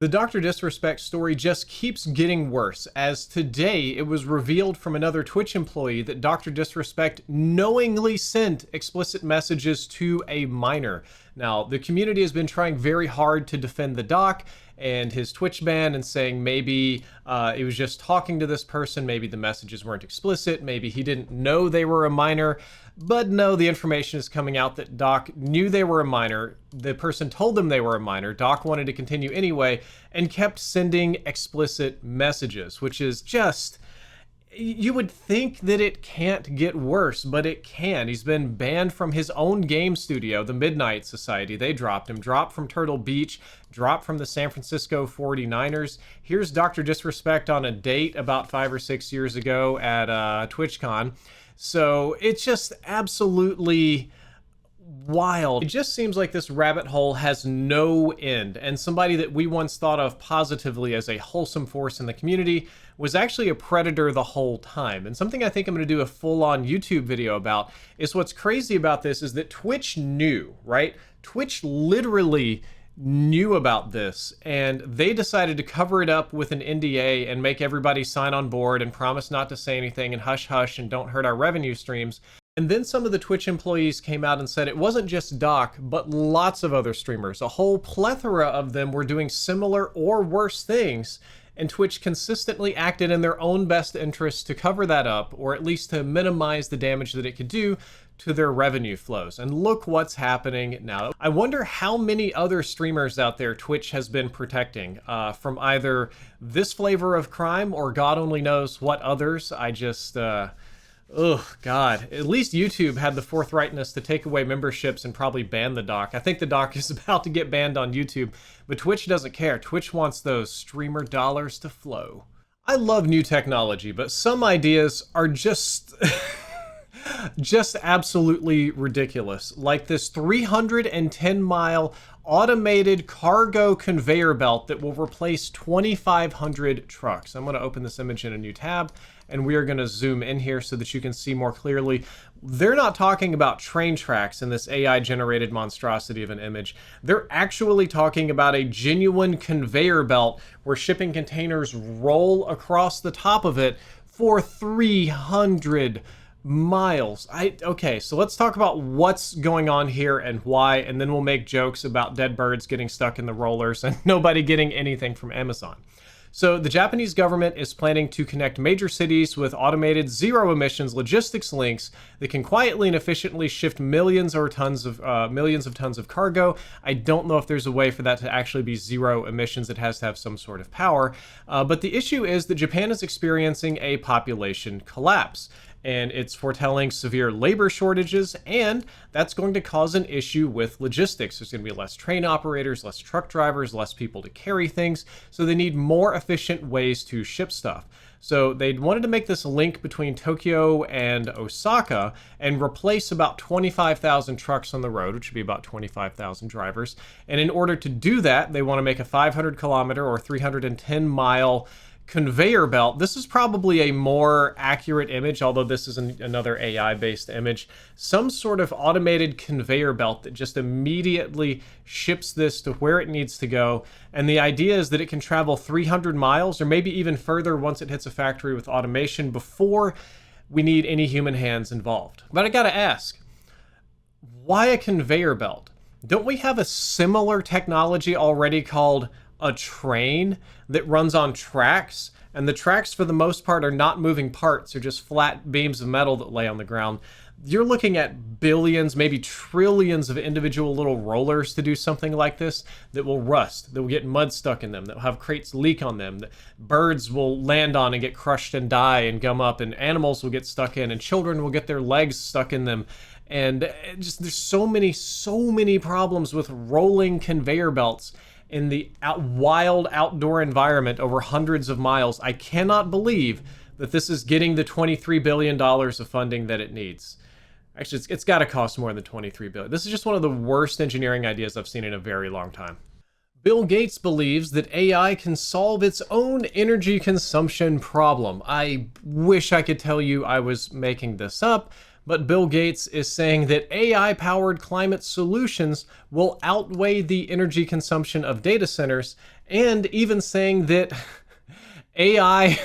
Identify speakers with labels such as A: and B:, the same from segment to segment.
A: The Dr. Disrespect story just keeps getting worse, as today it was revealed from another Twitch employee that Dr. Disrespect knowingly sent explicit messages to a minor. Now, the community has been trying very hard to defend the doc and his Twitch ban and saying maybe it was just talking to this person, maybe the messages weren't explicit, maybe he didn't know they were a minor. But no, the information is coming out that Doc knew they were a minor. The person told them they were a minor. Doc wanted to continue anyway and kept sending explicit messages, which is just... You would think that it can't get worse, but it can. He's been banned from his own game studio, the Midnight Society. They dropped him. Dropped from Turtle Beach. Dropped from the San Francisco 49ers. Here's Dr. Disrespect on a date about 5 or 6 years ago at TwitchCon. So it's just absolutely wild. It just seems like this rabbit hole has no end, and somebody that we once thought of positively as a wholesome force in the community was actually a predator the whole time. And something I think I'm going to do a full-on YouTube video about is what's crazy about this is that Twitch knew, right? Twitch literally knew about this, and they decided to cover it up with an NDA and make everybody sign on board and promise not to say anything and hush hush and don't hurt our revenue streams. And then some of the Twitch employees came out and said it wasn't just Doc, but lots of other streamers. A whole plethora of them were doing similar or worse things, and Twitch consistently acted in their own best interest to cover that up, or at least to minimize the damage that it could do to their revenue flows. And look what's happening now. I wonder how many other streamers out there Twitch has been protecting from either this flavor of crime or God only knows what others. I just... oh, God. At least YouTube had the forthrightness to take away memberships and probably ban the doc. I think the doc is about to get banned on YouTube, but Twitch doesn't care. Twitch wants those streamer dollars to flow. I love new technology, but some ideas are just... just absolutely ridiculous. Like this 310-mile automated cargo conveyor belt that will replace 2,500 trucks. I'm going to open this image in a new tab, and we are going to zoom in here so that you can see more clearly. They're not talking about train tracks in this AI-generated monstrosity of an image. They're actually talking about a genuine conveyor belt where shipping containers roll across the top of it for 300 miles. Okay, so let's talk about what's going on here and why, and then we'll make jokes about dead birds getting stuck in the rollers and nobody getting anything from Amazon. So the Japanese government is planning to connect major cities with automated zero-emissions logistics links that can quietly and efficiently shift millions of tons of cargo. I don't know if there's a way for that to actually be zero emissions. It has to have some sort of power. But the issue is that Japan is experiencing a population collapse, and it's foretelling severe labor shortages, and that's going to cause an issue with logistics. There's going to be less train operators, less truck drivers, less people to carry things, so they need more efficient ways to ship stuff. So they wanted to make this link between Tokyo and Osaka and replace about 25,000 trucks on the road, which would be about 25,000 drivers. And in order to do that, they want to make a 500-kilometer or 310-mile conveyor belt. This is probably a more accurate image, although this is another AI-based image. Some sort of automated conveyor belt that just immediately ships this to where it needs to go. And the idea is that it can travel 300 miles or maybe even further once it hits a factory with automation before we need any human hands involved. But I gotta ask, why a conveyor belt? Don't we have a similar technology already called a train that runs on tracks? And the tracks, for the most part, are not moving parts. They're just flat beams of metal that lay on the ground. You're looking at billions, maybe trillions of individual little rollers to do something like this that will rust, that will get mud stuck in them, that will have crates leak on them, that birds will land on and get crushed and die and gum up, and animals will get stuck in, and children will get their legs stuck in them. And just there's so many problems with rolling conveyor belts in the wild outdoor environment over hundreds of miles. I cannot believe that this is getting the $23 billion of funding that it needs. Actually, it's got to cost more than $23 billion. This is just one of the worst engineering ideas I've seen in a very long time. Bill Gates believes that AI can solve its own energy consumption problem. I wish I could tell you I was making this up, but Bill Gates is saying that AI-powered climate solutions will outweigh the energy consumption of data centers, and even saying that AI,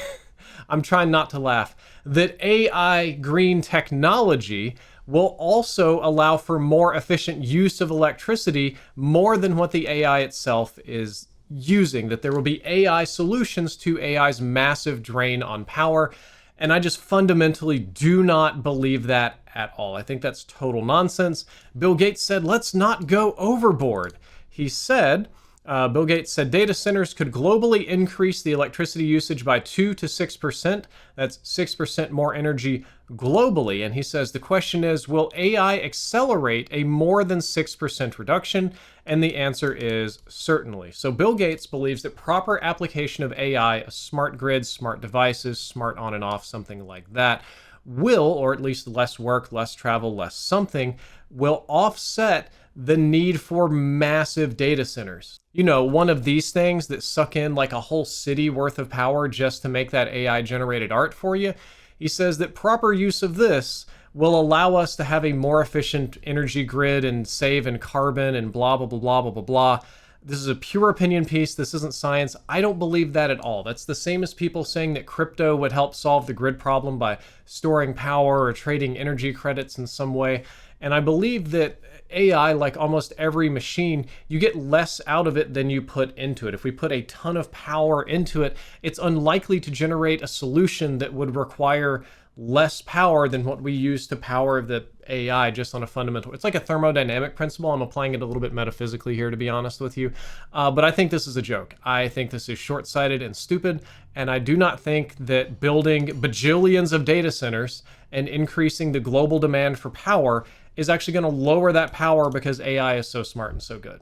A: I'm trying not to laugh, that AI green technology will also allow for more efficient use of electricity more than what the AI itself is using, that there will be AI solutions to AI's massive drain on power. And I just fundamentally do not believe that at all. I think that's total nonsense. Bill Gates said, let's not go overboard. He said, Bill Gates said data centers could globally increase the electricity usage by 2 to 6%. That's 6% more energy globally. And he says the question is, will AI accelerate a more than 6% reduction? And the answer is certainly. So Bill Gates believes that proper application of AI, smart grids, smart devices, smart on and off, something like that, will, or at least less work, less travel, less something, will offset the need for massive data centers. You know, one of these things that suck in like a whole city worth of power just to make that AI generated art for you. He says that proper use of this will allow us to have a more efficient energy grid and save in carbon and blah, blah, blah, blah, blah, blah, blah. This is a pure opinion piece. This isn't science. I don't believe that at all. That's the same as people saying that crypto would help solve the grid problem by storing power or trading energy credits in some way. And I believe that AI, like almost every machine, you get less out of it than you put into it. If we put a ton of power into it, it's unlikely to generate a solution that would require less power than what we use to power the AI just on a fundamental. It's like a thermodynamic principle. I'm applying it a little bit metaphysically here, to be honest with you. But I think this is a joke. I think this is short-sighted and stupid. And I do not think that building bajillions of data centers and increasing the global demand for power is actually going to lower that power because AI is so smart and so good.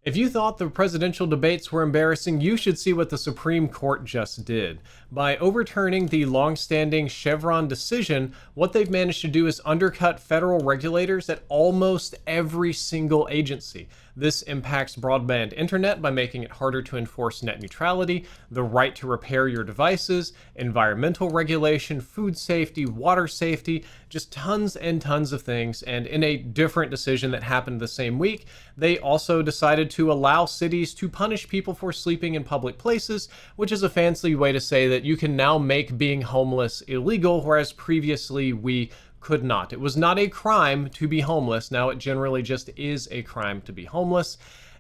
A: If you thought the presidential debates were embarrassing, you should see what the Supreme Court just did. By overturning the long-standing Chevron decision, what they've managed to do is undercut federal regulators at almost every single agency. This impacts broadband internet by making it harder to enforce net neutrality, the right to repair your devices, environmental regulation, food safety, water safety, just tons and tons of things. And in a different decision that happened the same week, they also decided to allow cities to punish people for sleeping in public places, which is a fancy way to say that you can now make being homeless illegal, whereas previously we could not. It was not a crime to be homeless. Now it generally just is a crime to be homeless.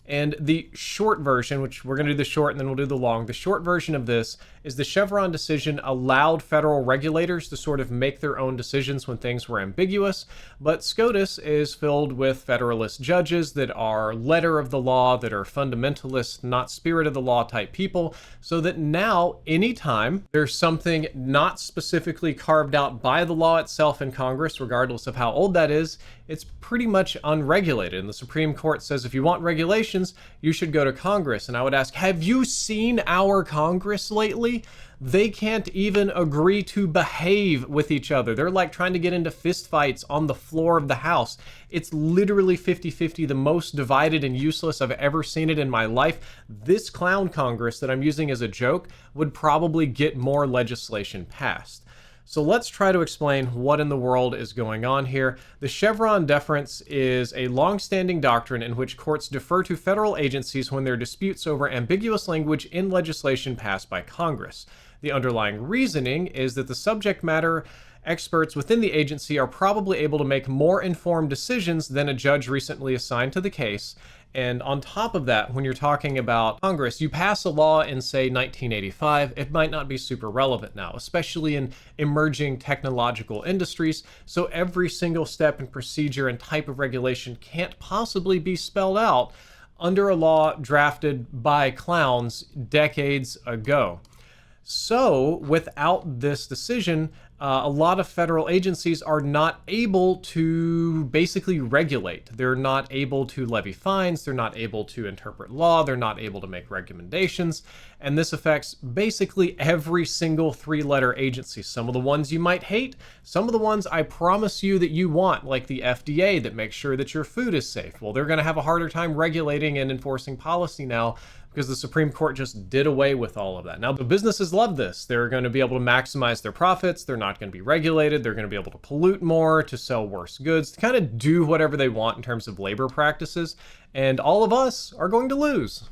A: And the short version, which we're going to do the short and then we'll do the long, the short version of this is the Chevron decision allowed federal regulators to sort of make their own decisions when things were ambiguous, but SCOTUS is filled with federalist judges that are letter of the law, that are fundamentalist, not spirit of the law type people, so that now anytime there's something not specifically carved out by the law itself in Congress, regardless of how old that is, it's pretty much unregulated. And the Supreme Court says if you want regulations, you should go to Congress. And I would ask, have you seen our Congress lately? They can't even agree to behave with each other. They're like trying to get into fistfights on the floor of the House. It's literally 50-50, the most divided and useless I've ever seen it in my life. This clown Congress that I'm using as a joke would probably get more legislation passed. So let's try to explain what in the world is going on here. The Chevron deference is a long-standing doctrine in which courts defer to federal agencies when there are disputes over ambiguous language in legislation passed by Congress. The underlying reasoning is that the subject matter experts within the agency are probably able to make more informed decisions than a judge recently assigned to the case. And on top of that, when you're talking about Congress, you pass a law in, say, 1985, it might not be super relevant now, especially in emerging technological industries. So every single step and procedure and type of regulation can't possibly be spelled out under a law drafted by clowns decades ago. So without this decision, a lot of federal agencies are not able to basically regulate. They're not able to levy fines. They're not able to interpret law. They're not able to make recommendations. And this affects basically every single three-letter agency. Some of the ones you might hate, some of the ones I promise you that you want, like the FDA that makes sure that your food is safe. Well, they're going to have a harder time regulating and enforcing policy now because the Supreme Court just did away with all of that. Now, the businesses love this. They're going to be able to maximize their profits. They're not going to be regulated. They're going to be able to pollute more, to sell worse goods, to kind of do whatever they want in terms of labor practices. And all of us are going to lose.